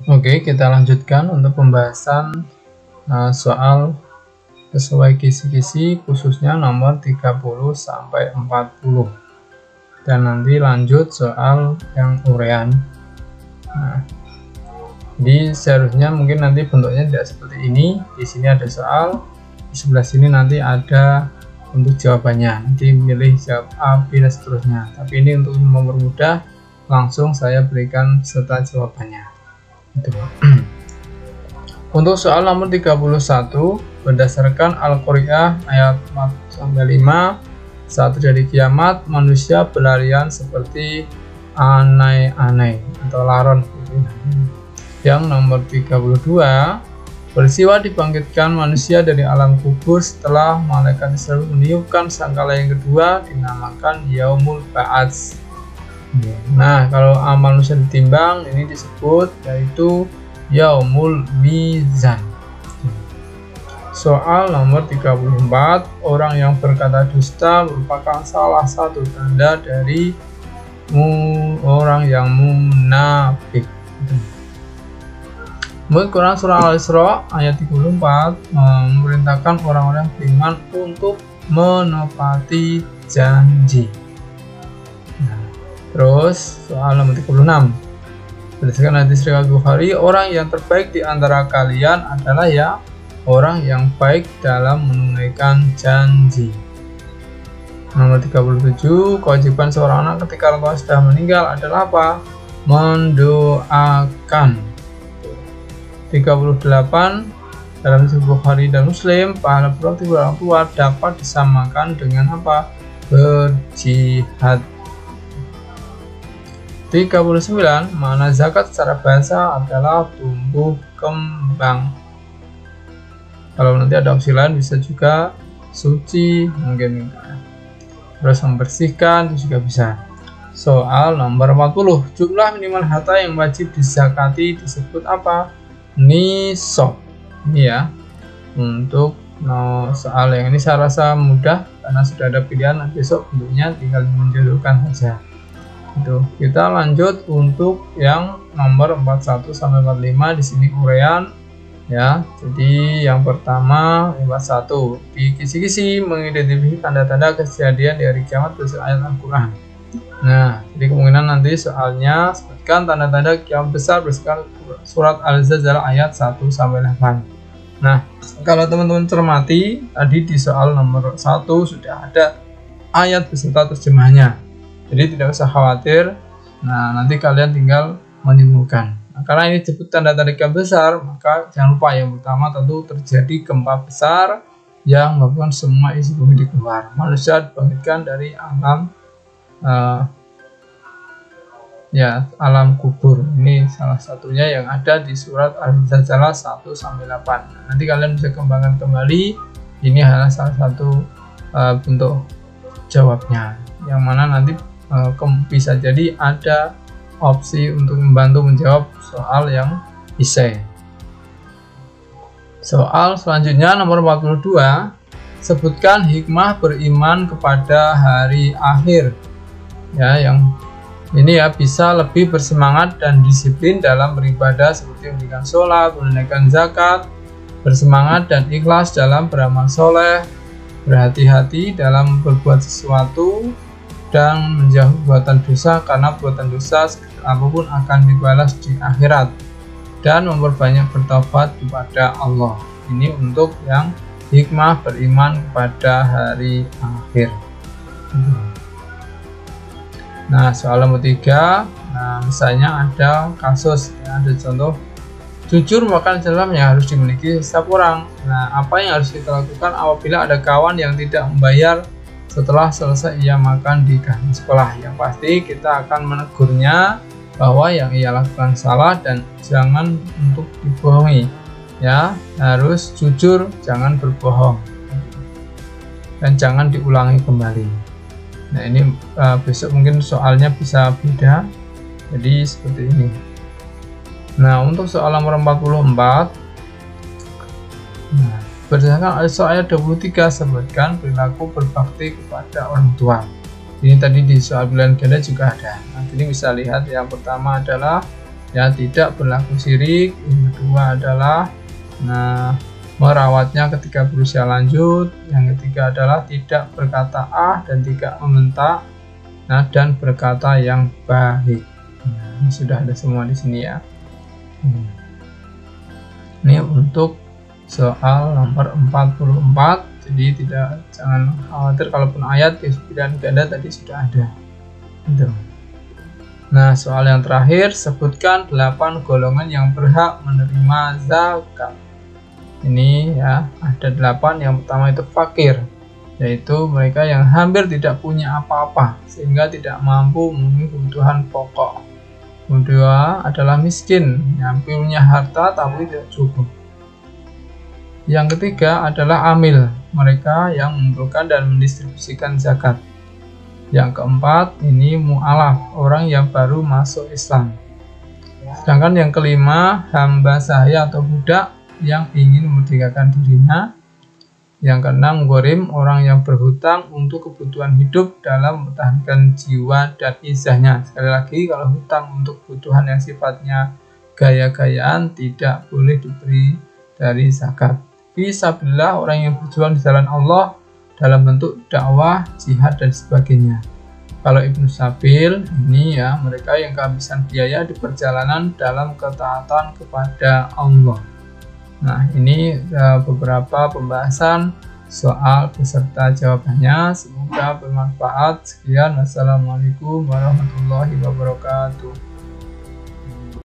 Oke, kita lanjutkan untuk pembahasan soal sesuai kisi-kisi khususnya nomor 30 sampai 40. Dan nanti lanjut soal yang urean. Nah, jadi seharusnya mungkin nanti bentuknya tidak seperti ini. Di sini ada soal, di sebelah sini nanti ada untuk jawabannya. Nanti milih jawab A, B, dan seterusnya. Tapi ini untuk mempermudah, langsung saya berikan serta jawabannya. Untuk soal nomor 31, berdasarkan Al-Qari'ah ayat 4-5, saat terjadi kiamat, manusia berlarian seperti anai-anai atau laron. Yang nomor 32, peristiwa dibangkitkan manusia dari alam kubur setelah malaikat Israfil meniupkan sangkala yang kedua, dinamakan Yaumul Ba'ats. Nah, kalau manusia ditimbang ini disebut yaitu Yaumul Mizan. Soal nomor 34, orang yang berkata dusta merupakan salah satu tanda dari orang yang munafik. Menurut Quran surah Al-Isra ayat 34 memerintahkan orang-orang beriman untuk menepati janji. Terus soal nomor 36, berdasarkan hadis riwayat Bukhari, orang yang terbaik di antara kalian adalah ya orang yang baik dalam menunaikan janji. Nomor 37, kewajiban seorang anak ketika orang tua sudah meninggal adalah apa? Mendoakan. 38, dalam hadis Bukhari dan Muslim, pahala berbakti orang tua dapat disamakan dengan apa? Berjihad. 39, makna zakat secara bahasa adalah tumbuh kembang. Kalau nanti ada opsi lain bisa juga suci, mungkin terus membersihkan itu juga bisa. Soal nomor 40, jumlah minimal harta yang wajib dizakati disebut apa? Nisab. Ini ya. Untuk soal yang ini saya rasa mudah karena sudah ada pilihan, besok bentuknya tinggal menjodohkan saja. Itu. Kita lanjut untuk yang nomor 41 sampai 45, di sini urean ya. Jadi yang pertama 41, di kisi-kisi mengidentifikasi tanda-tanda kejadian di hari kiamat berdasarkan ayat Al-Qur'an. Nah, jadi kemungkinan nanti soalnya sebutkan tanda-tanda kiamat besar berdasarkan surat Al-Zalzalah ayat 1 sampai 8. Nah, kalau teman-teman cermati tadi di soal nomor 1 sudah ada ayat beserta terjemahnya. Jadi tidak usah khawatir. Nah, nanti kalian tinggal menyimpulkan. Nah, karena ini disebut tanda-tanda kiamat besar, maka jangan lupa yang pertama tentu terjadi gempa besar yang menyebabkan semua isi bumi dikeluar. Manusia dibangkitkan dari alam alam kubur. Ini salah satunya yang ada di surat Al-Zalzalah 1 sampai 8. Nanti kalian bisa kembangkan kembali. Ini adalah salah satu bentuk jawabnya. Yang mana nanti bisa jadi ada opsi untuk membantu menjawab soal yang esai. Soal selanjutnya nomor 42, sebutkan hikmah beriman kepada hari akhir. Ya, yang ini ya bisa lebih bersemangat dan disiplin dalam beribadah seperti menunaikan sholat, menunaikan zakat, bersemangat dan ikhlas dalam beramal soleh, berhati-hati dalam berbuat sesuatu, dan menjauhi perbuatan dosa karena perbuatan dosa apapun akan dibalas di akhirat, dan memperbanyak bertobat kepada Allah. Ini untuk yang hikmah beriman kepada hari akhir. Nah, soal nomor 3, nah misalnya ada kasus ya, ada contoh jujur makan dalam yang harus dimiliki setiap orang. Nah, apa yang harus kita lakukan apabila ada kawan yang tidak membayar setelah selesai ia makan di kantin sekolah? Yang pasti kita akan menegurnya bahwa yang ia lakukan salah dan jangan untuk dibohongi. Ya, harus jujur, jangan berbohong. Dan jangan diulangi kembali. Nah, ini besok mungkin soalnya bisa beda. Jadi seperti ini. Nah, untuk soal nomor 44, berdasarkan ayat 23 sebutkan perilaku berbakti kepada orang tua. Ini tadi di soal pilihan ganda juga ada. Nah, ini bisa lihat yang pertama adalah ya tidak berlaku syirik. Yang kedua adalah merawatnya ketika berusia lanjut. Yang ketiga adalah tidak berkata dan tidak membentak, dan berkata yang baik. Ini sudah ada semua di sini ya. Ini untuk soal nomor 44. Jadi jangan khawatir, kalaupun ayat di pilihan ganda tadi sudah ada. Gitu. Nah, soal yang terakhir, sebutkan 8 golongan yang berhak menerima zakat. Ini ya, ada 8. Yang pertama itu fakir, yaitu mereka yang hampir tidak punya apa-apa sehingga tidak mampu memenuhi kebutuhan pokok. Kedua adalah miskin, yang punya harta tapi tidak cukup. Yang ketiga adalah amil, mereka yang mengumpulkan dan mendistribusikan zakat. Yang keempat ini mu'alaf, orang yang baru masuk Islam. Sedangkan yang kelima hamba sahaya atau budak yang ingin memerdekakan dirinya. Yang keenam ghorim, orang yang berhutang untuk kebutuhan hidup dalam mempertahankan jiwa dan izahnya. Sekali lagi, kalau hutang untuk kebutuhan yang sifatnya gaya-gayaan tidak boleh diberi dari zakat. Fisabilillah, orang yang berjuang di jalan Allah dalam bentuk dakwah, jihad dan sebagainya. Kalau Ibnu Sabil ini ya, mereka yang kehabisan biaya di perjalanan dalam ketaatan kepada Allah. Nah, ini beberapa pembahasan soal beserta jawabannya. Semoga bermanfaat. Sekian, wassalamualaikum warahmatullahi wabarakatuh.